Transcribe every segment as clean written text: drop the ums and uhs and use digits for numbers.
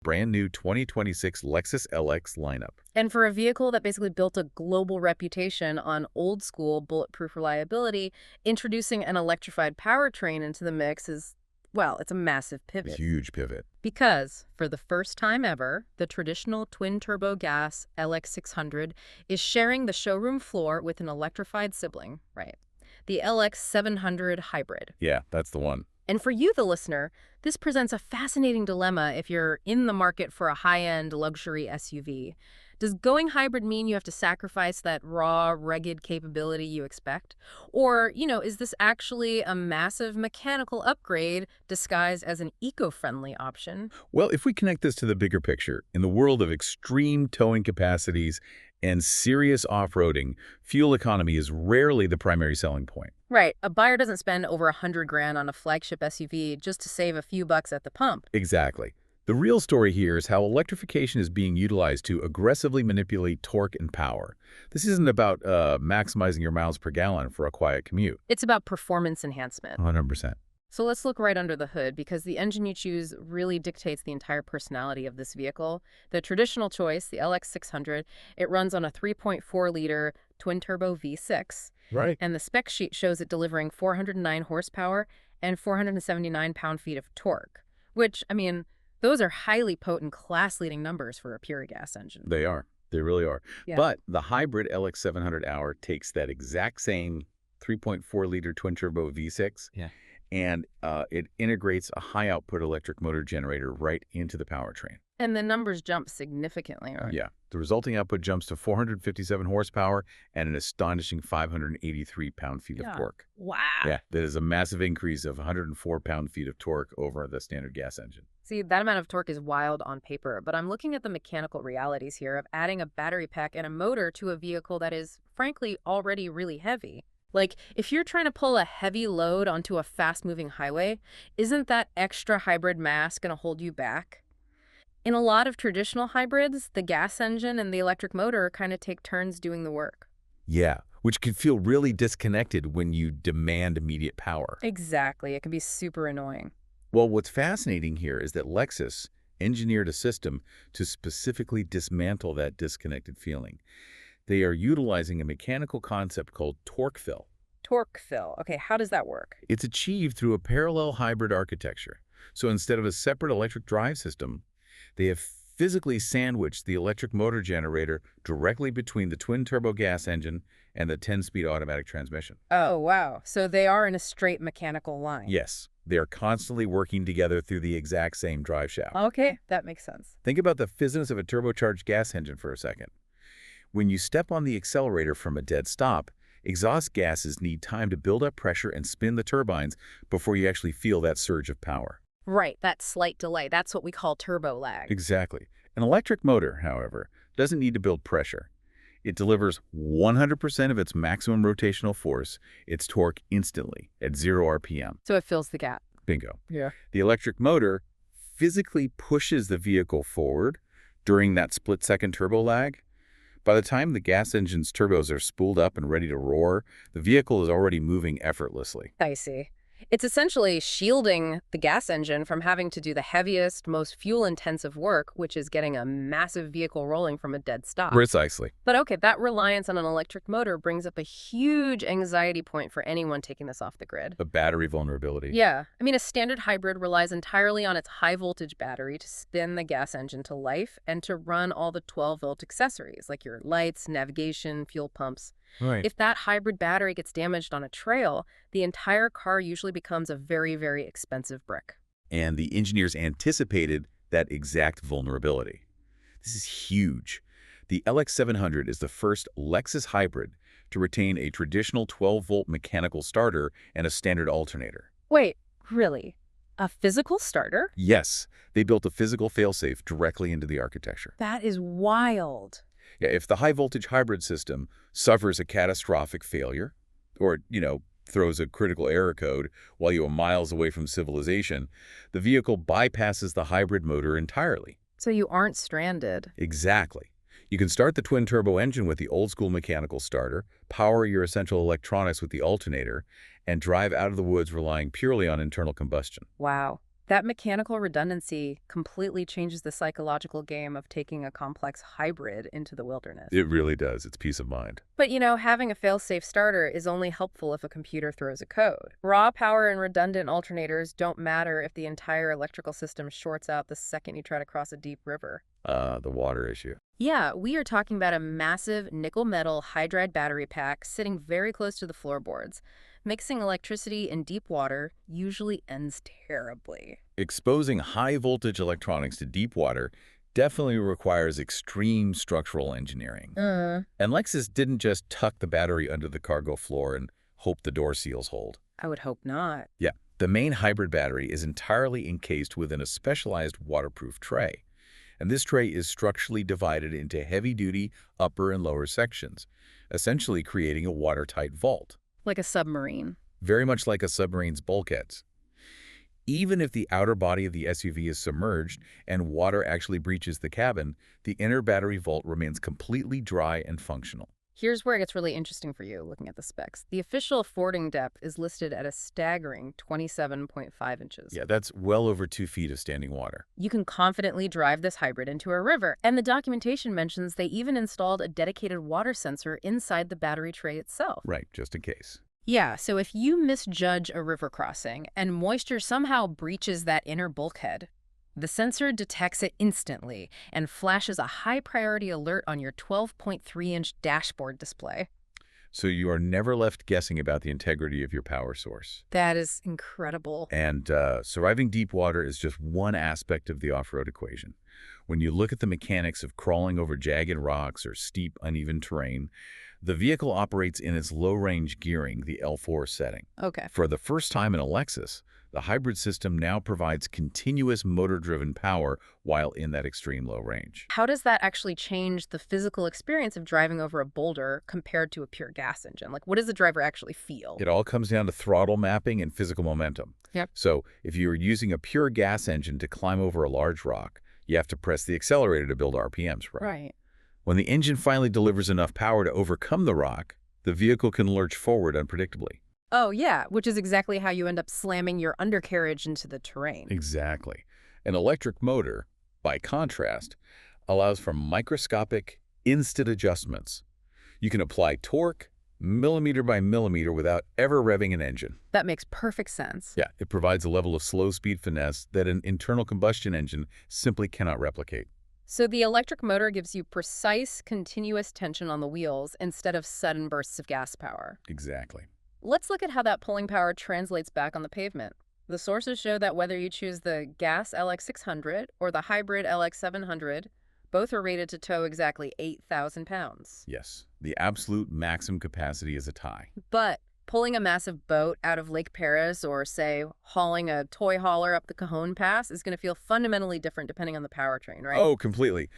Brand new 2026 Lexus LX lineup. And for a vehicle that basically built a global reputation on old school bulletproof reliability, introducing an electrified powertrain into the mix is, well, it's a massive pivot. Huge pivot. Because, for the first time ever, the traditional twin-turbo gas LX600 is sharing the showroom floor with an electrified sibling, right? The LX700 Hybrid. Yeah, that's the one. And for you, the listener, this presents a fascinating dilemma if you're in the market for a high-end luxury SUV. Does going hybrid mean you have to sacrifice that raw, rugged capability you expect? Or, is this actually a massive mechanical upgrade disguised as an eco-friendly option? Well, if we connect this to the bigger picture, in the world of extreme towing capacities and serious off-roading, fuel economy is rarely the primary selling point. Right. A buyer doesn't spend over $100,000 on a flagship SUV just to save a few bucks at the pump. Exactly. The real story here is how electrification is being utilized to aggressively manipulate torque and power. This isn't about maximizing your miles per gallon for a quiet commute. It's about performance enhancement. 100%. So let's look right under the hood, because the engine you choose really dictates the entire personality of this vehicle. The traditional choice, the LX600, it runs on a 3.4-liter twin-turbo V6. Right. And the spec sheet shows it delivering 409 horsepower and 479 pound-feet of torque, which, those are highly potent, class-leading numbers for a pure gas engine. They are. They really are. Yeah. But the hybrid LX700 takes that exact same 3.4-liter twin-turbo V6 and it integrates a high-output electric motor generator right into the powertrain. And the numbers jump significantly, right? Yeah. The resulting output jumps to 457 horsepower and an astonishing 583 pound-feet of torque. Wow. Yeah, that is a massive increase of 104 pound-feet of torque over the standard gas engine. See, that amount of torque is wild on paper, but I'm looking at the mechanical realities here of adding a battery pack and a motor to a vehicle that is, frankly, already really heavy. Like, if you're trying to pull a heavy load onto a fast-moving highway, isn't that extra hybrid mass going to hold you back? In a lot of traditional hybrids, the gas engine and the electric motor kind of take turns doing the work. Yeah, which can feel really disconnected when you demand immediate power. Exactly. It can be super annoying. Well, what's fascinating here is that Lexus engineered a system to specifically dismantle that disconnected feeling. They are utilizing a mechanical concept called torque fill. Torque fill. Okay, how does that work? It's achieved through a parallel hybrid architecture. So instead of a separate electric drive system, they have physically sandwiched the electric motor generator directly between the twin-turbo gas engine and the 10-speed automatic transmission. Oh, wow. So they are in a straight mechanical line. Yes, they are constantly working together through the exact same drive shaft. Okay, that makes sense. Think about the physics of a turbocharged gas engine for a second. When you step on the accelerator from a dead stop, exhaust gases need time to build up pressure and spin the turbines before you actually feel that surge of power. Right, that slight delay. That's what we call turbo lag. Exactly. An electric motor, however, doesn't need to build pressure. It delivers 100% of its maximum rotational force, its torque, instantly at 0 RPM. So it fills the gap. Bingo. Yeah. The electric motor physically pushes the vehicle forward during that split-second turbo lag. By the time the gas engine's turbos are spooled up and ready to roar, the vehicle is already moving effortlessly. I see. It's essentially shielding the gas engine from having to do the heaviest, most fuel-intensive work, which is getting a massive vehicle rolling from a dead stop. Precisely. But okay, that reliance on an electric motor brings up a huge anxiety point for anyone taking this off the grid. A battery vulnerability. Yeah. A standard hybrid relies entirely on its high-voltage battery to spin the gas engine to life and to run all the 12-volt accessories, like your lights, navigation, fuel pumps. Right. If that hybrid battery gets damaged on a trail, the entire car usually becomes a very, very expensive brick. And the engineers anticipated that exact vulnerability. This is huge. The LX700 is the first Lexus hybrid to retain a traditional 12-volt mechanical starter and a standard alternator. Wait, really? A physical starter? Yes, they built a physical failsafe directly into the architecture. That is wild. Yeah, if the high-voltage hybrid system suffers a catastrophic failure or, throws a critical error code while you are miles away from civilization, the vehicle bypasses the hybrid motor entirely. So you aren't stranded. Exactly. You can start the twin-turbo engine with the old-school mechanical starter, power your essential electronics with the alternator, and drive out of the woods relying purely on internal combustion. Wow. That mechanical redundancy completely changes the psychological game of taking a complex hybrid into the wilderness. It really does. It's peace of mind. But, having a fail-safe starter is only helpful if a computer throws a code. Raw power and redundant alternators don't matter if the entire electrical system shorts out the second you try to cross a deep river. The water issue. Yeah, we are talking about a massive nickel-metal hydride battery pack sitting very close to the floorboards. Mixing electricity in deep water usually ends terribly. Exposing high-voltage electronics to deep water definitely requires extreme structural engineering. And Lexus didn't just tuck the battery under the cargo floor and hope the door seals hold. I would hope not. Yeah, the main hybrid battery is entirely encased within a specialized waterproof tray. And this tray is structurally divided into heavy-duty upper and lower sections, essentially creating a watertight vault. Like a submarine. Very much like a submarine's bulkheads. Even if the outer body of the SUV is submerged and water actually breaches the cabin, the inner battery vault remains completely dry and functional. Here's where it gets really interesting for you, looking at the specs. The official fording depth is listed at a staggering 27.5 inches. Yeah, that's well over 2 feet of standing water. You can confidently drive this hybrid into a river, and the documentation mentions they even installed a dedicated water sensor inside the battery tray itself. Right, just in case. Yeah, so if you misjudge a river crossing and moisture somehow breaches that inner bulkhead, the sensor detects it instantly and flashes a high-priority alert on your 12.3-inch dashboard display. So you are never left guessing about the integrity of your power source. That is incredible. And surviving deep water is just one aspect of the off-road equation. When you look at the mechanics of crawling over jagged rocks or steep, uneven terrain, the vehicle operates in its low-range gearing, the L4 setting. Okay. For the first time in a Lexus, the hybrid system now provides continuous motor-driven power while in that extreme low range. How does that actually change the physical experience of driving over a boulder compared to a pure gas engine? Like, what does the driver actually feel? It all comes down to throttle mapping and physical momentum. Yep. So if you're using a pure gas engine to climb over a large rock, you have to press the accelerator to build RPMs, right? Right. When the engine finally delivers enough power to overcome the rock, the vehicle can lurch forward unpredictably. Oh, yeah, which is exactly how you end up slamming your undercarriage into the terrain. Exactly. An electric motor, by contrast, allows for microscopic, instant adjustments. You can apply torque millimeter by millimeter without ever revving an engine. That makes perfect sense. Yeah, it provides a level of slow-speed finesse that an internal combustion engine simply cannot replicate. So the electric motor gives you precise, continuous tension on the wheels instead of sudden bursts of gas power. Exactly. Let's look at how that pulling power translates back on the pavement. The sources show that whether you choose the gas LX600 or the hybrid LX700, both are rated to tow exactly 8,000 pounds. Yes, the absolute maximum capacity is a tie. But pulling a massive boat out of Lake Paris or, say, hauling a toy hauler up the Cajon Pass is going to feel fundamentally different depending on the powertrain, right? Oh, completely.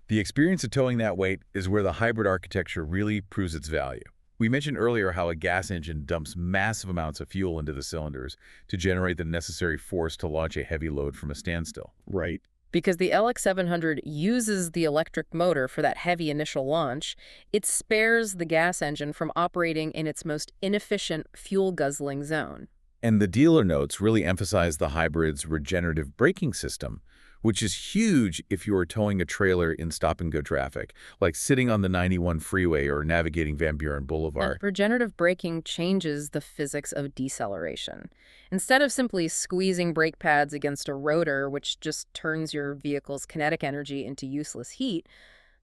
The experience of towing that weight is where the hybrid architecture really proves its value. We mentioned earlier how a gas engine dumps massive amounts of fuel into the cylinders to generate the necessary force to launch a heavy load from a standstill. Right. Because the LX700 uses the electric motor for that heavy initial launch, it spares the gas engine from operating in its most inefficient fuel-guzzling zone. And the dealer notes really emphasize the hybrid's regenerative braking system, which is huge if you are towing a trailer in stop-and-go traffic, like sitting on the 91 freeway or navigating Van Buren Boulevard. And regenerative braking changes the physics of deceleration. Instead of simply squeezing brake pads against a rotor, which just turns your vehicle's kinetic energy into useless heat,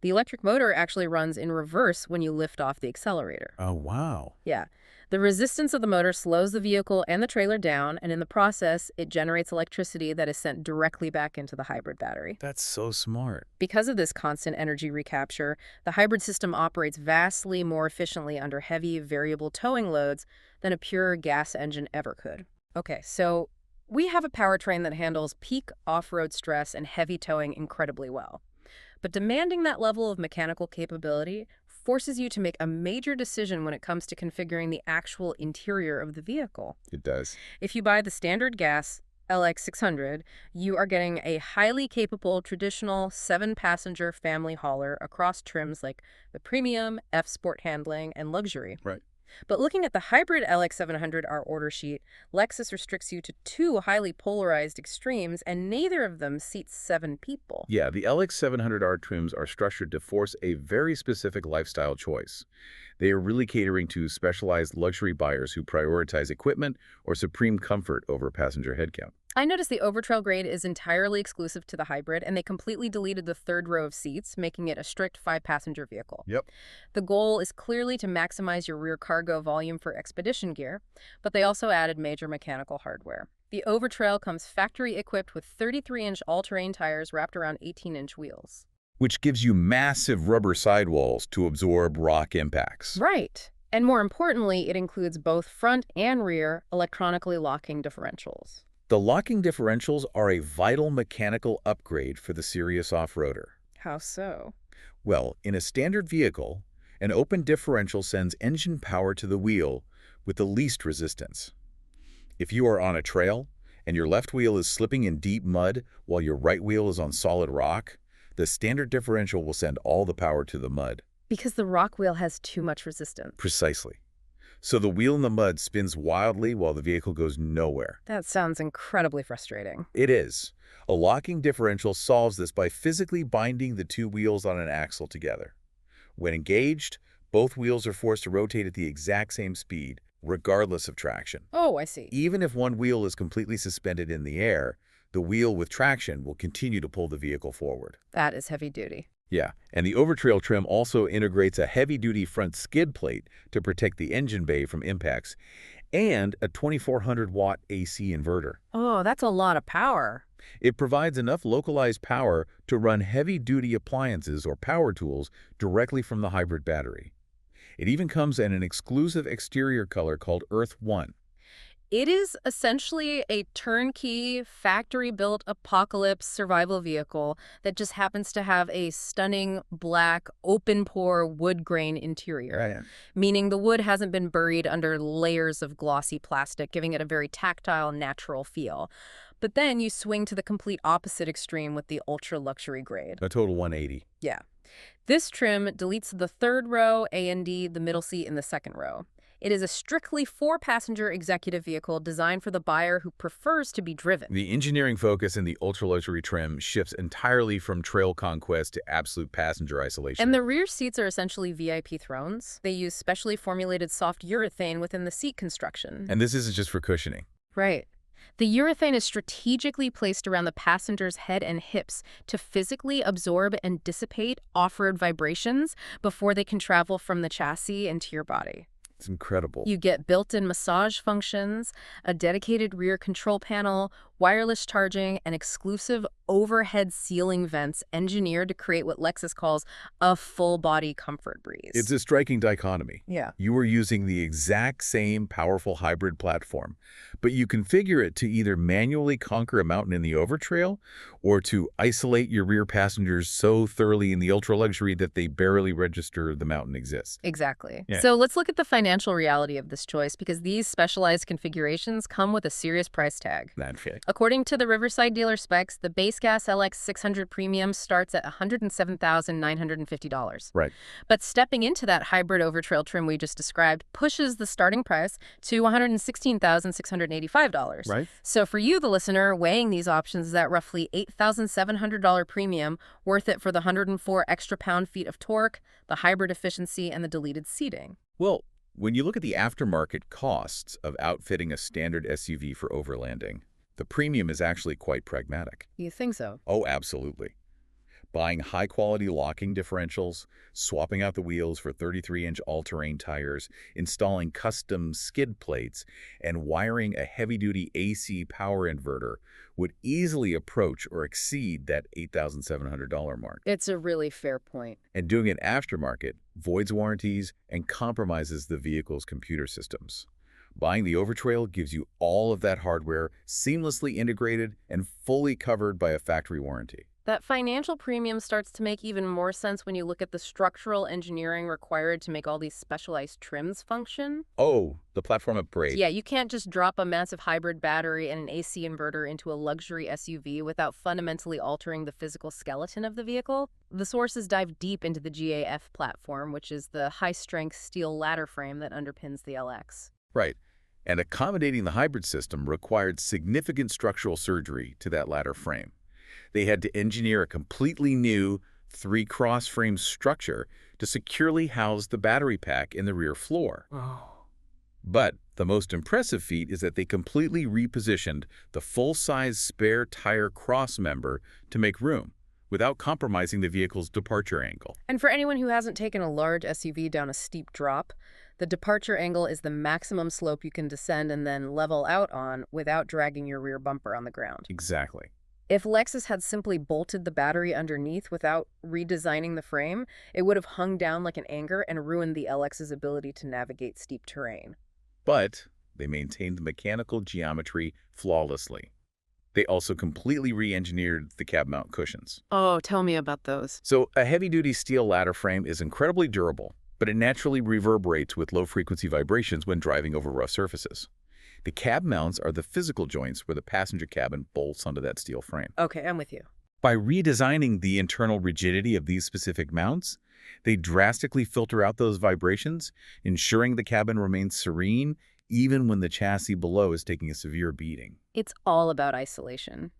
the electric motor actually runs in reverse when you lift off the accelerator. Oh, wow. Yeah. The resistance of the motor slows the vehicle and the trailer down, and in the process, it generates electricity that is sent directly back into the hybrid battery. That's so smart. Because of this constant energy recapture, the hybrid system operates vastly more efficiently under heavy, variable towing loads than a pure gas engine ever could. Okay, so we have a powertrain that handles peak off-road stress and heavy towing incredibly well. But demanding that level of mechanical capability forces you to make a major decision when it comes to configuring the actual interior of the vehicle. It does. If you buy the standard gas LX600, you are getting a highly capable traditional 7-passenger family hauler across trims like the Premium, F-Sport Handling, and Luxury. Right. But looking at the hybrid LX700R order sheet, Lexus restricts you to two highly polarized extremes, and neither of them seats 7 people. Yeah, the LX700R trims are structured to force a very specific lifestyle choice. They are really catering to specialized luxury buyers who prioritize equipment or supreme comfort over passenger headcount. I noticed the Overtrail grade is entirely exclusive to the hybrid, and they completely deleted the third row of seats, making it a strict 5-passenger vehicle. Yep. The goal is clearly to maximize your rear cargo volume for expedition gear, but they also added major mechanical hardware. The Overtrail comes factory-equipped with 33-inch all-terrain tires wrapped around 18-inch wheels. Which gives you massive rubber sidewalls to absorb rock impacts. Right. And more importantly, it includes both front and rear electronically locking differentials. The locking differentials are a vital mechanical upgrade for the serious off-roader. How so? Well, in a standard vehicle, an open differential sends engine power to the wheel with the least resistance. If you are on a trail and your left wheel is slipping in deep mud while your right wheel is on solid rock, the standard differential will send all the power to the mud. Because the rock wheel has too much resistance. Precisely. So the wheel in the mud spins wildly while the vehicle goes nowhere. That sounds incredibly frustrating. It is. A locking differential solves this by physically binding the two wheels on an axle together. When engaged, both wheels are forced to rotate at the exact same speed, regardless of traction. Oh, I see. Even if one wheel is completely suspended in the air, the wheel with traction will continue to pull the vehicle forward. That is heavy duty. Yeah, and the Overtrail trim also integrates a heavy-duty front skid plate to protect the engine bay from impacts, and a 2400-watt AC inverter. Oh, that's a lot of power. It provides enough localized power to run heavy-duty appliances or power tools directly from the hybrid battery. It even comes in an exclusive exterior color called Earth 1. It is essentially a turnkey, factory-built apocalypse survival vehicle that just happens to have a stunning black, open-pore wood grain interior, meaning the wood hasn't been buried under layers of glossy plastic, giving it a very tactile, natural feel. But then you swing to the complete opposite extreme with the ultra-luxury grade. A total 180. Yeah. This trim deletes the third row, A and D, the middle seat, and the second row. It is a strictly 4-passenger executive vehicle designed for the buyer who prefers to be driven. The engineering focus in the ultra-luxury trim shifts entirely from trail conquest to absolute passenger isolation. And the rear seats are essentially VIP thrones. They use specially formulated soft urethane within the seat construction. And this isn't just for cushioning. Right. The urethane is strategically placed around the passenger's head and hips to physically absorb and dissipate off-road vibrations before they can travel from the chassis into your body. It's incredible. You get built-in massage functions, a dedicated rear control panel, wireless charging, and exclusive overhead ceiling vents engineered to create what Lexus calls a full-body comfort breeze. It's a striking dichotomy. Yeah. You are using the exact same powerful hybrid platform, but you configure it to either manually conquer a mountain in the Overtrail or to isolate your rear passengers so thoroughly in the ultra-luxury that they barely register the mountain exists. Exactly. Yeah. So let's look at the financial reality of this choice, because these specialized configurations come with a serious price tag. According to the Riverside dealer specs, the base gas LX600 Premium starts at $107,950. Right. But stepping into that hybrid Overtrail trim we just described pushes the starting price to $116,685. Right. So for you, the listener, weighing these options, is that roughly $8,700 premium worth it for the 104 extra pound-feet of torque, the hybrid efficiency, and the deleted seating? Well, when you look at the aftermarket costs of outfitting a standard SUV for overlanding, the premium is actually quite pragmatic. You think so? Oh, absolutely. Buying high-quality locking differentials, swapping out the wheels for 33-inch all-terrain tires, installing custom skid plates, and wiring a heavy-duty AC power inverter would easily approach or exceed that $8,700 mark. It's a really fair point. And doing it aftermarket voids warranties and compromises the vehicle's computer systems. Buying the Overtrail gives you all of that hardware seamlessly integrated and fully covered by a factory warranty. That financial premium starts to make even more sense when you look at the structural engineering required to make all these specialized trims function. Oh, the platform upgrade. Yeah, you can't just drop a massive hybrid battery and an AC inverter into a luxury SUV without fundamentally altering the physical skeleton of the vehicle. The sources dive deep into the GAF platform, which is the high-strength steel ladder frame that underpins the LX. Right. And accommodating the hybrid system required significant structural surgery to that latter frame. They had to engineer a completely new three-cross-frame structure to securely house the battery pack in the rear floor. Oh. But the most impressive feat is that they completely repositioned the full-size spare tire cross member to make room, without compromising the vehicle's departure angle. And for anyone who hasn't taken a large SUV down a steep drop, the departure angle is the maximum slope you can descend and then level out on without dragging your rear bumper on the ground. Exactly. If Lexus had simply bolted the battery underneath without redesigning the frame, it would have hung down like an anchor and ruined the LX's ability to navigate steep terrain. But they maintained the mechanical geometry flawlessly. They also completely re-engineered the cab mount cushions. Oh, tell me about those. So a heavy-duty steel ladder frame is incredibly durable, but it naturally reverberates with low-frequency vibrations when driving over rough surfaces. The cab mounts are the physical joints where the passenger cabin bolts onto that steel frame. Okay, I'm with you. By redesigning the internal rigidity of these specific mounts, they drastically filter out those vibrations, ensuring the cabin remains serene even when the chassis below is taking a severe beating. It's all about isolation.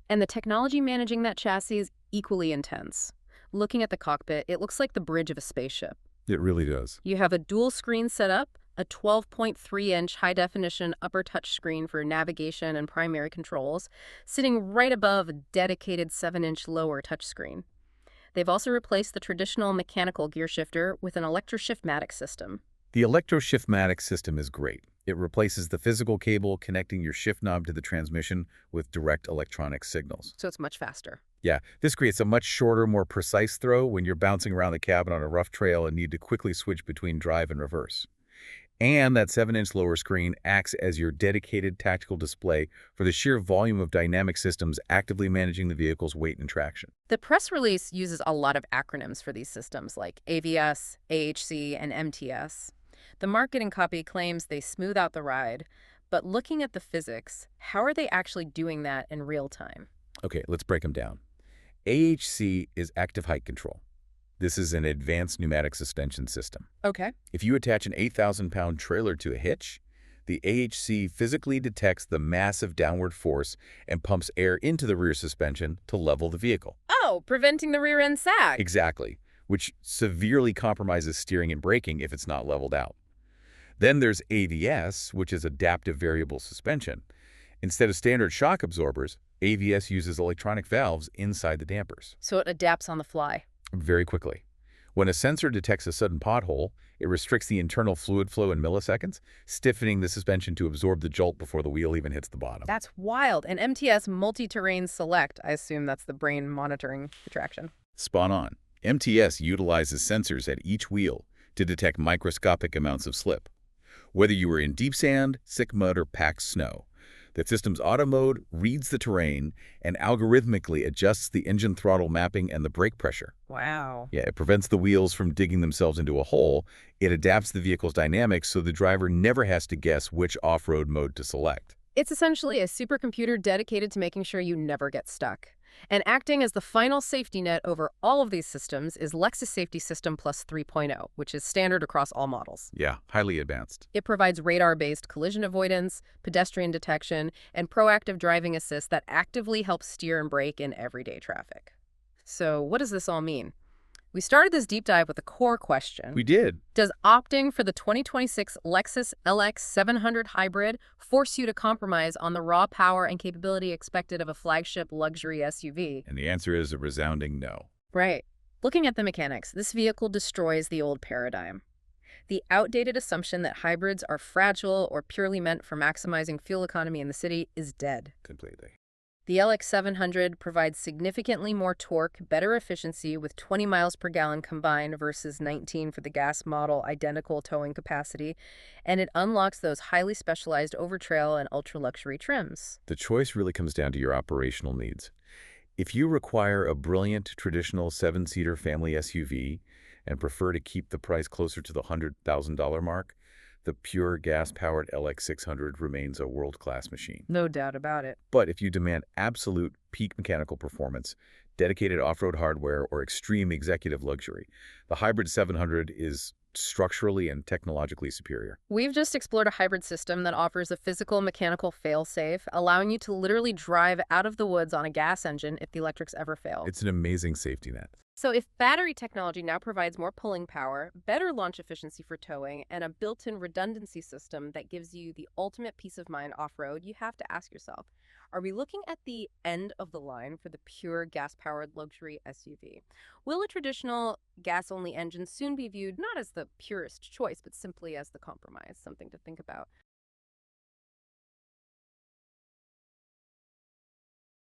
And the technology managing that chassis is equally intense. Looking at the cockpit, it looks like the bridge of a spaceship. It really does. You have a dual screen setup, a 12.3-inch high-definition upper touchscreen for navigation and primary controls, sitting right above a dedicated 7-inch lower touchscreen. They've also replaced the traditional mechanical gear shifter with an electroshiftmatic system. The electroshiftmatic system is great. It replaces the physical cable connecting your shift knob to the transmission with direct electronic signals. So it's much faster. Yeah, this creates a much shorter, more precise throw when you're bouncing around the cabin on a rough trail and need to quickly switch between drive and reverse. And that 7-inch lower screen acts as your dedicated tactical display for the sheer volume of dynamic systems actively managing the vehicle's weight and traction. The press release uses a lot of acronyms for these systems like AVS, AHC, and MTS. The marketing copy claims they smooth out the ride, but looking at the physics, how are they actually doing that in real time? Okay, let's break them down. AHC is active height control. This is an advanced pneumatic suspension system. Okay. If you attach an 8,000-pound trailer to a hitch, the AHC physically detects the massive downward force and pumps air into the rear suspension to level the vehicle. Oh, preventing the rear end sag. Exactly, which severely compromises steering and braking if it's not leveled out. Then there's AVS, which is adaptive variable suspension. Instead of standard shock absorbers, AVS uses electronic valves inside the dampers. So it adapts on the fly. Very quickly. When a sensor detects a sudden pothole, it restricts the internal fluid flow in milliseconds, stiffening the suspension to absorb the jolt before the wheel even hits the bottom. That's wild. And MTS Multi-Terrain Select, I assume that's the brain monitoring the traction. Spot on. MTS utilizes sensors at each wheel to detect microscopic amounts of slip. Whether you are in deep sand, thick mud, or packed snow, the system's auto mode reads the terrain and algorithmically adjusts the engine throttle mapping and the brake pressure. Wow. Yeah, it prevents the wheels from digging themselves into a hole. It adapts the vehicle's dynamics so the driver never has to guess which off-road mode to select. It's essentially a supercomputer dedicated to making sure you never get stuck. And acting as the final safety net over all of these systems is Lexus Safety System Plus 3.0, which is standard across all models. Yeah, highly advanced. It provides radar-based collision avoidance, pedestrian detection, and proactive driving assist that actively helps steer and brake in everyday traffic. So what does this all mean? We started this deep dive with a core question. We did. Does opting for the 2026 Lexus LX700 Hybrid force you to compromise on the raw power and capability expected of a flagship luxury SUV? And the answer is a resounding no. Right. Looking at the mechanics, this vehicle destroys the old paradigm. The outdated assumption that hybrids are fragile or purely meant for maximizing fuel economy in the city is dead. Completely. The LX700 provides significantly more torque, better efficiency with 20 miles per gallon combined versus 19 for the gas model, identical towing capacity, and it unlocks those highly specialized overtrail and ultra-luxury trims. The choice really comes down to your operational needs. If you require a brilliant traditional seven-seater family SUV and prefer to keep the price closer to the $100,000 mark, the pure gas-powered LX600 remains a world-class machine. No doubt about it. But if you demand absolute peak mechanical performance, dedicated off-road hardware, or extreme executive luxury, the Hybrid 700 is structurally and technologically superior. We've just explored a hybrid system that offers a physical mechanical fail-safe, allowing you to literally drive out of the woods on a gas engine if the electrics ever fail. It's an amazing safety net. So if battery technology now provides more pulling power, better launch efficiency for towing, and a built-in redundancy system that gives you the ultimate peace of mind off-road, you have to ask yourself, are we looking at the end of the line for the pure gas-powered luxury SUV? Will a traditional gas-only engine soon be viewed not as the purest choice, but simply as the compromise? Something to think about.